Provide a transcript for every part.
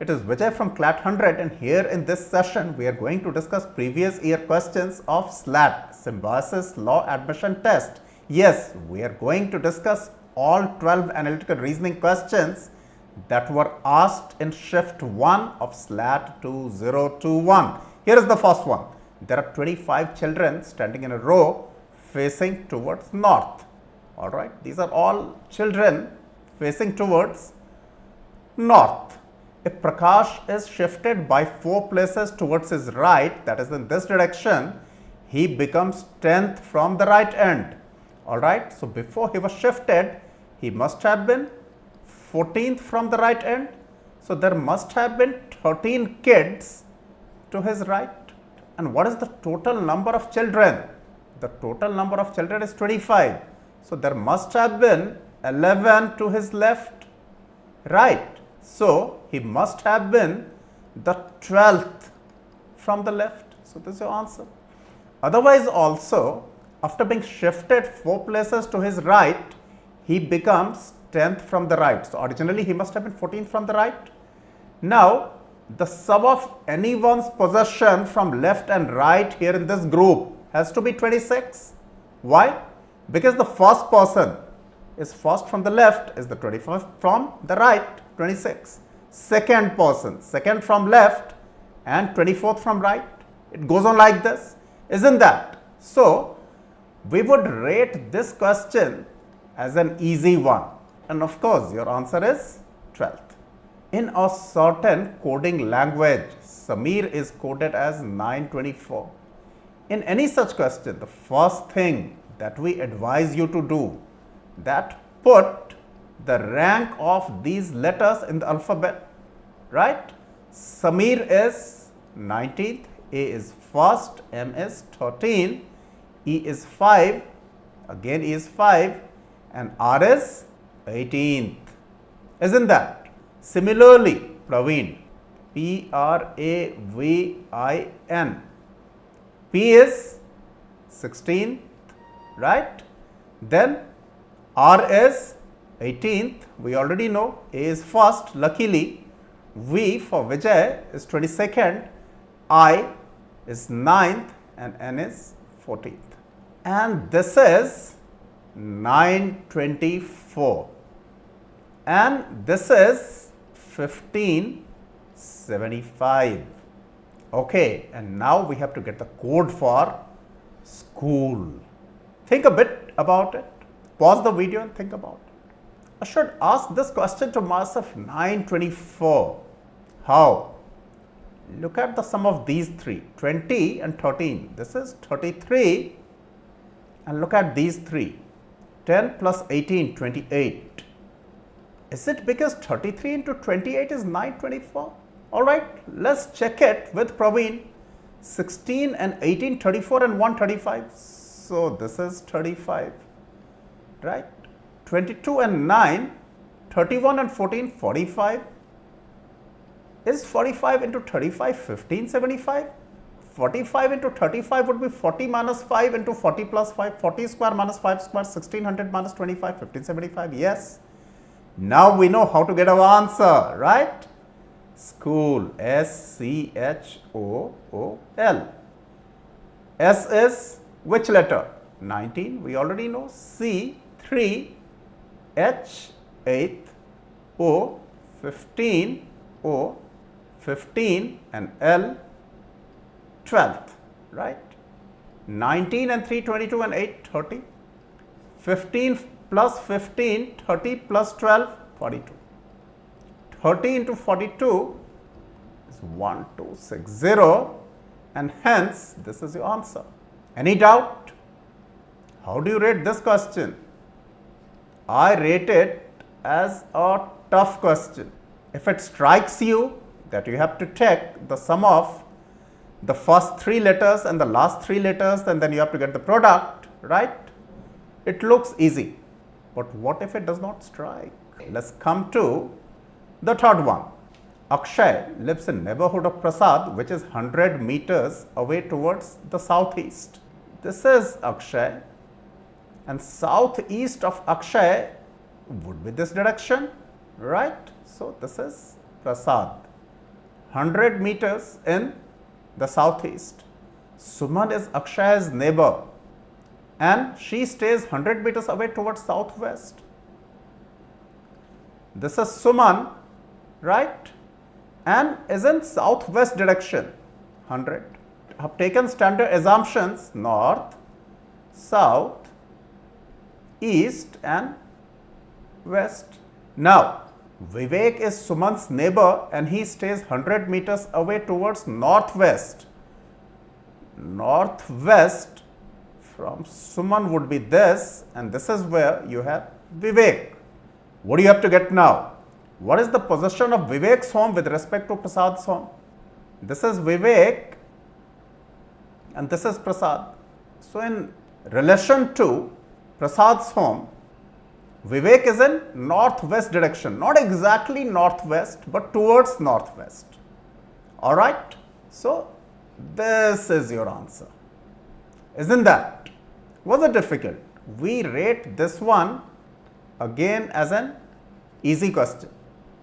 It is Vijay from SLAT 100, and here in this session we are going to discuss previous year questions of SLAT, Symbiosis Law Admission Test. Yes, we are going to discuss all 12 analytical reasoning questions that were asked in shift 1 of SLAT 2021. Here is the first one. There are 25 children standing in a row facing towards north. Alright, these are all children facing towards north. If Prakash is shifted by 4 places towards his right, that is in this direction, he becomes 10th from the right end. Alright, so before he was shifted, he must have been 14th from the right end. So there must have been 13 kids to his right. And what is the total number of children? The total number of children is 25. So there must have been 11 to his left, right. So he must have been the 12th from the left. So this is your answer. Otherwise also, after being shifted 4 places to his right, he becomes 10th from the right. So originally he must have been 14th from the right. Now the sum of anyone's possession from left and right here in this group has to be 26. Why? Because the first person is first from the left is the 25th from the right, 26. Second person, second from left and 24th from right. It goes on like this, isn't that? So we would rate this question as an easy one. And of course, your answer is 12th. In a certain coding language, Samir is coded as 924. In any such question, the first thing that we advise you to do, that put the rank of these letters in the alphabet, right? Samir is 19th, A is first, M is 13, E is 5, again E is 5, and R is 18th. Isn't that? Similarly, Praveen, Pravin, P is 16th, right? Then R is 18th, we already know, A is first, luckily. V for Vijay is 22nd, I is 9th, and N is 14th. And this is 924. And this is 1575. Okay, and now we have to get the code for school. Think a bit about it. Pause the video and think about it. I should ask this question to myself, 924. How? Look at the sum of these three, 20 and 13. This is 33. And look at these three, 10 plus 18, 28. Is it because 33 into 28 is 924? Alright, let's check it with Praveen. 16 and 18, 34 and 1, 35. So this is 35, right? 22 and 9, 31 and 14, 45. Is 45 into 35, 1575? 45 into 35 would be 40 minus 5 into 40 plus 5, 40 square minus 5 square, 1600 minus 25, 1575, yes. Now we know how to get our answer, right? School, S-C-H-O-O-L. S is which letter? 19, we already know. C, 3, H, 8th, O, 15, O, 15, and L, 12th, right? 19 and 3, 22 and 8, 30. 15 plus 15, 30 plus 12, 42. 30 into 42 is 1260, and hence this is your answer. Any doubt? How do you rate this question? I rate it as a tough question. If it strikes you that you have to take the sum of the first 3 letters and the last 3 letters, and then you have to get the product, right? It looks easy. But what if it does not strike? Let's come to the third one. Akshay lives in neighborhood of Prasad, which is 100 meters away towards the southeast. This is Akshay, and southeast of Akshay would be this direction, right? So this is Prasad. 100 meters in the southeast. Suman is Akshaya's neighbor and she stays 100 meters away towards southwest. This is Suman, right, and is in southwest direction, 100. I have taken standard assumptions, north, south, east and west. Now, Vivek is Suman's neighbor and he stays 100 meters away towards northwest. Northwest from Suman would be this, and this is where you have Vivek. What do you have to get now? What is the position of Vivek's home with respect to Prasad's home? This is Vivek and this is Prasad. So, in relation to Prasad's home, Vivek is in northwest direction, not exactly northwest, but towards northwest. Alright. So, this is your answer. Isn't that? Was it difficult? We rate this one again as an easy question.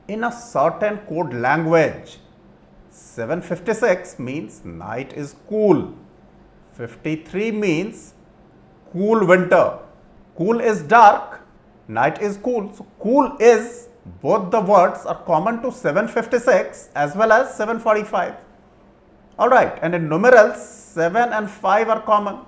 In a certain code language, 756 means night is cool. 53 means cool winter. Cool is dark, night is cool. So, cool is, both the words are common to 756 as well as 745. Alright, and in numerals 7 and 5 are common.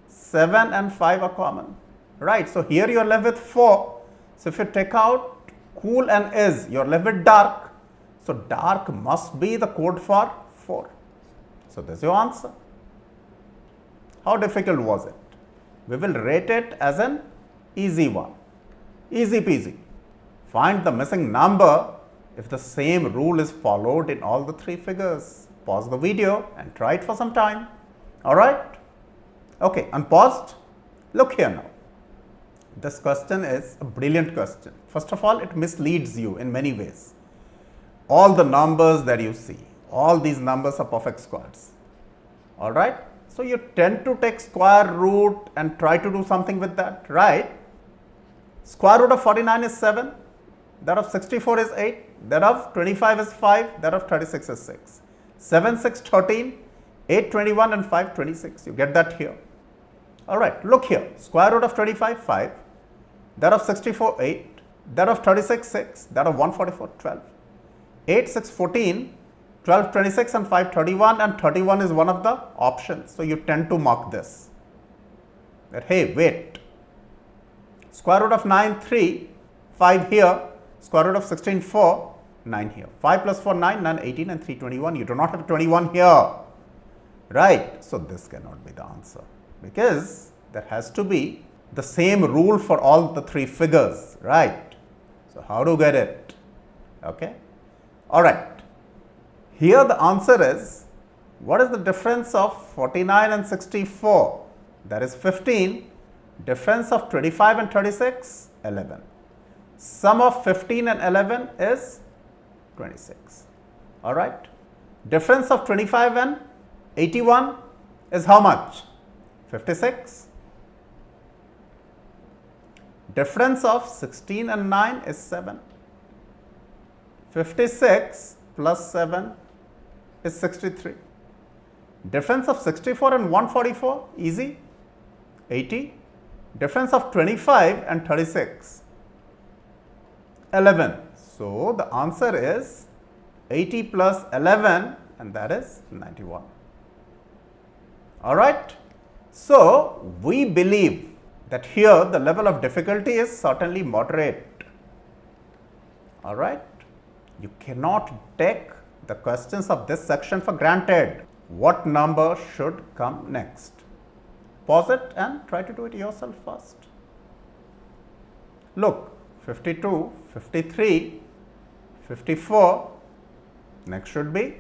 7 and 5 are common. Right, so here you are left with 4. So, if you take out cool and is, you are left with dark. So, dark must be the code for 4. So, this is your answer. How difficult was it? We will rate it as an easy one. Easy peasy. Find the missing number if the same rule is followed in all the 3 figures. Pause the video and try it for some time. Alright? Okay, unpaused. Look here now. This question is a brilliant question. First of all, it misleads you in many ways. All the numbers that you see, all these numbers are perfect squares. Alright? So, you tend to take square root and try to do something with that, right? Square root of 49 is 7, that of 64 is 8, that of 25 is 5, that of 36 is 6. 7, 6, 13, 8, 21 and 5, 26. You get that here. Alright, look here. Square root of 25, 5, that of 64, 8, that of 36, 6, that of 144, 12. 8, 6, 14, 12, 26 and 5, 31, and 31 is one of the options. So, you tend to mark this. That, hey, wait. Square root of 9, 3, 5 here, square root of 16, 4, 9 here. 5 plus 4, 9, 9, 18 and 3, 21. You do not have 21 here. Right. So, this cannot be the answer because there has to be the same rule for all the 3 figures. Right. So, how to get it? Okay. Alright. Here the answer is, what is the difference of 49 and 64? That is 15. Difference of 25 and 36? 11. Sum of 15 and 11 is 26. Alright. Difference of 25 and 81 is how much? 56. Difference of 16 and 9 is 7. 56 plus 7 is 63. Difference of 64 and 144, easy, 80. Difference of 25 and 36, 11. So, the answer is 80 plus 11 and that is 91. Alright. So, we believe that here the level of difficulty is certainly moderate. Alright. You cannot take the questions of this section for granted. What number should come next? Pause it and try to do it yourself first. Look, 52, 53, 54, next should be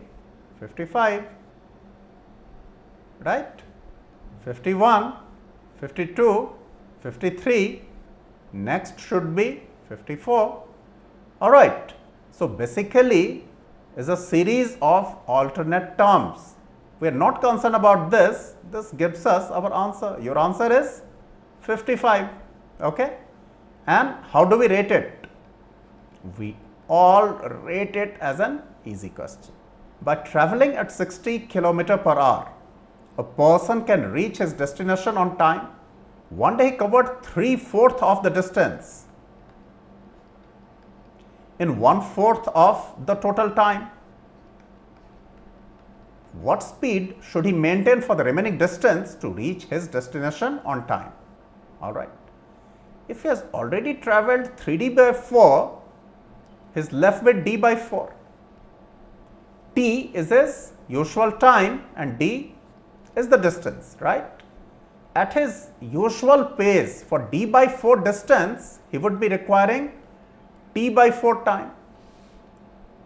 55, right? 51, 52, 53, next should be 54. Alright. So, basically is a series of alternate terms. We are not concerned about this. This gives us our answer. Your answer is 55. Okay. And how do we rate it? We all rate it as an easy question. by traveling at 60 km per hour, a person can reach his destination on time. One day he covered 3/4 of the distance in 1/4 of the total time. What speed should he maintain for the remaining distance to reach his destination on time? Alright. If he has already traveled 3d by 4, he is left with d by 4. T is his usual time and d is the distance, right? At his usual pace for d by 4 distance, he would be requiring t by 4 time.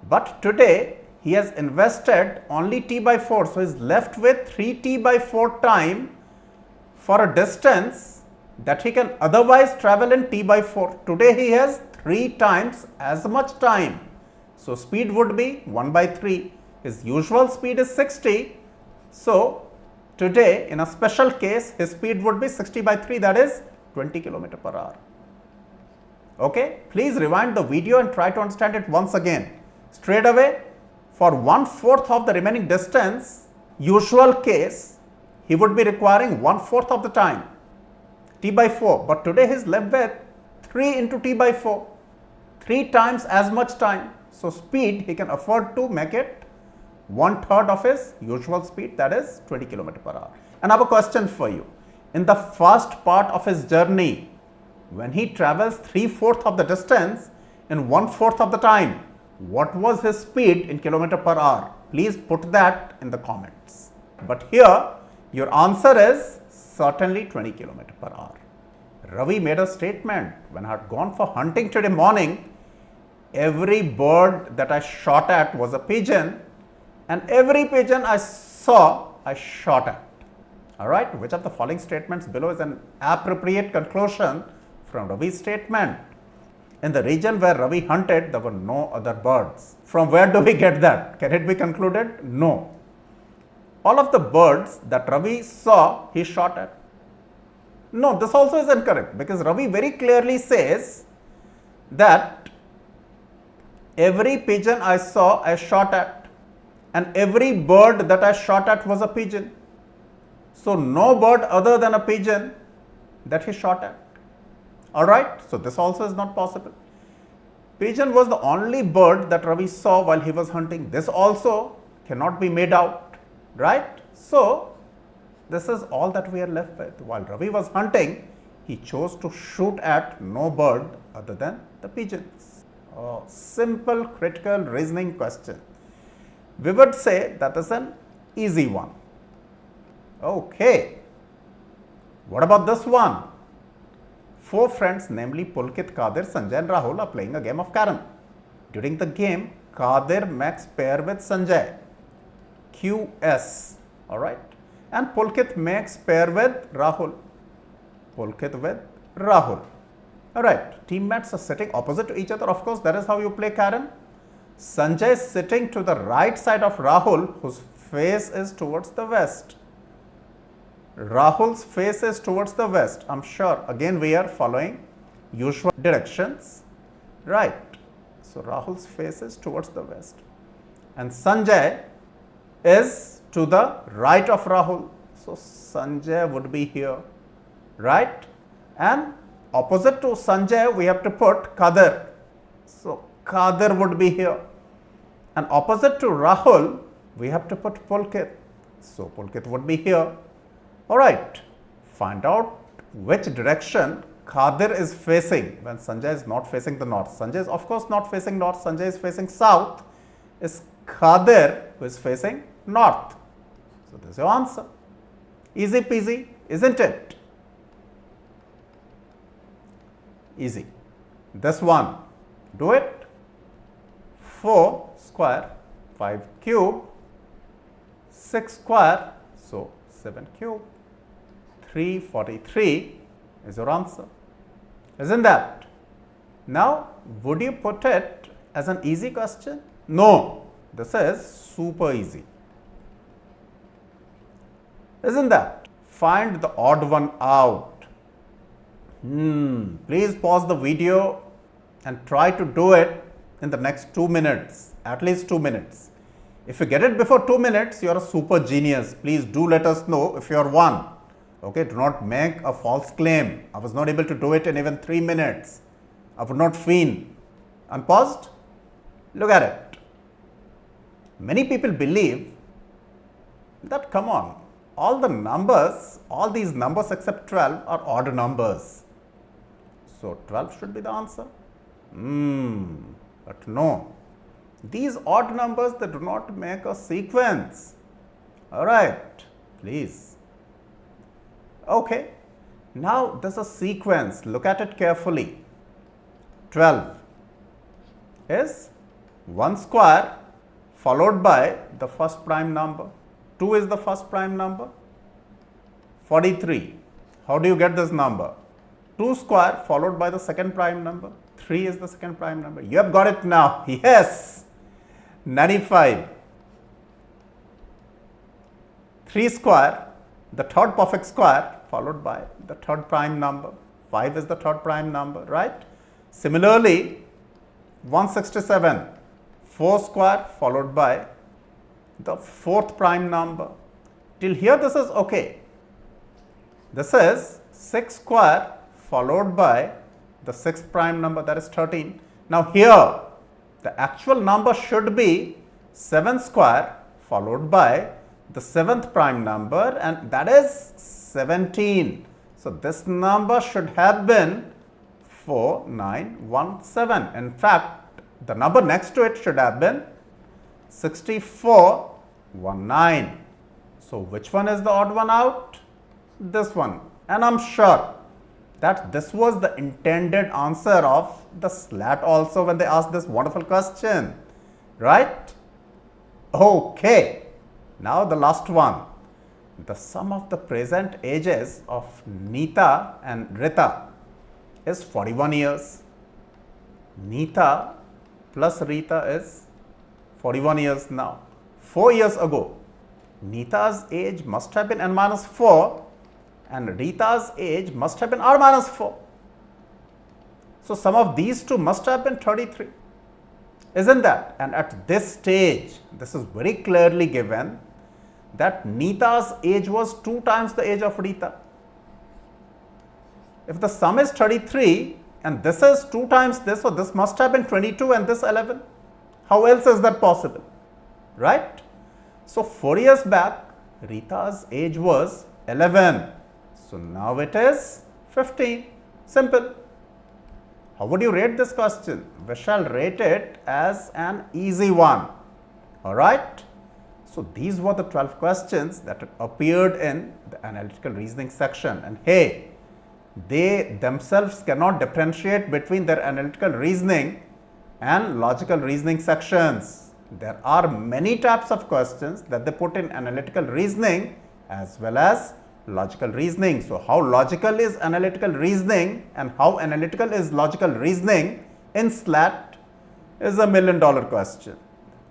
But today, he has invested only t by 4. So, he is left with 3t by 4 time for a distance that he can otherwise travel in t by 4. Today, he has 3 times as much time. So, speed would be 1 by 3. His usual speed is 60. So, today in a special case, his speed would be 60 by 3, that is 20 km per hour. Okay, please rewind the video and try to understand it once again. Straight away, for 1/4 of the remaining distance, usual case, he would be requiring 1/4 of the time, t by 4. But today he is left with 3 into t by 4, 3 times as much time. So, speed he can afford to make it 1/3 of his usual speed, that is 20 km per hour. And I have a question for you. In the first part of his journey, when he travels 3/4 of the distance in 1/4 of the time, what was his speed in kilometer per hour? Please put that in the comments. But here, your answer is certainly 20 km per hour. Ravi made a statement, when I had gone for hunting today morning, every bird that I shot at was a pigeon, and every pigeon I saw, I shot at. Alright, which of the following statements below is an appropriate conclusion from Ravi's statement? In the region where Ravi hunted, there were no other birds. From where do we get that? Can it be concluded? No. All of the birds that Ravi saw, he shot at. No, this also is incorrect, because Ravi very clearly says that every pigeon I saw, I shot at, and every bird that I shot at was a pigeon. So, no bird other than a pigeon that he shot at. Alright, so this also is not possible. Pigeon was the only bird that Ravi saw while he was hunting. This also cannot be made out, right? So, this is all that we are left with. While Ravi was hunting, he chose to shoot at no bird other than the pigeons. Simple critical reasoning question. We would say that is an easy one. Okay. What about this one? 4 friends, namely Pulkit, Kadir, Sanjay and Rahul, are playing a game of carom. During the game, Kadir makes pair with Sanjay, QS, alright, and Pulkit makes pair with Rahul, Pulkit with Rahul. Alright, teammates are sitting opposite to each other. Of course, that is how you play carom. Sanjay is sitting to the right side of Rahul, whose face is towards the west. Rahul's face is towards the west. I'm sure again we are following usual directions, right? So, Rahul's face is towards the west and Sanjay is to the right of Rahul. So, Sanjay would be here, right? And opposite to Sanjay we have to put Kadir. So, Kadir would be here, and opposite to Rahul we have to put Pulkit. So, Pulkit would be here. Alright, find out which direction Kadir is facing when Sanjay is not facing the north. Sanjay is of course not facing north, Sanjay is facing south. Is Kadir who is facing north. So, this is your answer. Easy peasy, isn't it? Easy. This one, do it. 4 square, 5 cube, 6 square, so 7 cube. 343 is your answer, isn't that? Now, would you put it as an easy question? No, this is super easy, isn't that? Find the odd one out. Please pause the video and try to do it in the next 2 minutes, at least 2 minutes. If you get it before 2 minutes, you are a super genius. Please do let us know if you are one. Okay, do not make a false claim. I was not able to do it in even 3 minutes. I would not feign. Unpaused? Look at it. Many people believe that, come on, all these numbers except 12 are odd numbers. So 12 should be the answer. But no. These odd numbers, they do not make a sequence. Alright, please. Okay, now there's a sequence. Look at it carefully. 12 is 1 square followed by the first prime number. 2 is the first prime number. 43. How do you get this number? 2 square followed by the second prime number. 3 is the second prime number. You have got it now. Yes. 95. 3 square, the third perfect square followed by the third prime number. 5 is the third prime number, right? Similarly, 167. 4 square followed by the fourth prime number. Till here this is okay. This is 6 square followed by the sixth prime number, that is 13. Now here the actual number should be 7 square followed by the seventh prime number, and that is 17. So this number should have been 4917. In fact, the number next to it should have been 6419. So which one is the odd one out? This one. And I'm sure that this was the intended answer of the SLAT also when they asked this wonderful question, right? Okay, now the last one. The sum of the present ages of Neeta and Rita is 41 years. Neeta plus Rita is 41 years now. 4 years ago, Neeta's age must have been n minus 4 and Rita's age must have been r minus 4. So sum of these two must have been 33, isn't that? And at this stage, this is very clearly given that Neeta's age was 2 times the age of Rita. If the sum is 33 and this is 2 times this, so this must have been 22 and this 11. How else is that possible, right? So 4 years back, Rita's age was 11. So now it is 15. Simple. How would you rate this question? We shall rate it as an easy one. Alright. So these were the 12 questions that appeared in the analytical reasoning section. And hey, they themselves cannot differentiate between their analytical reasoning and logical reasoning sections. There are many types of questions that they put in analytical reasoning as well as logical reasoning. So how logical is analytical reasoning and how analytical is logical reasoning in SLAT is a $1 million question.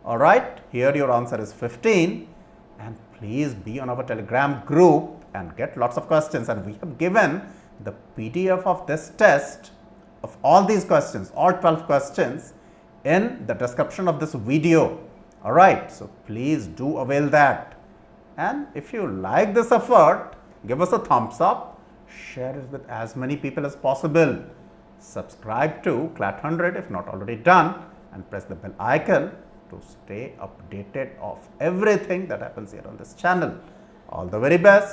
Alright, here your answer is 15, and please be on our Telegram group and get lots of questions, and we have given the PDF of this test of all these questions, all 12 questions, in the description of this video. Alright, so please do avail that, and if you like this effort, give us a thumbs up, share it with as many people as possible, subscribe to CLAT 100 if not already done, and press the bell icon to stay updated of everything that happens here on this channel. All the very best.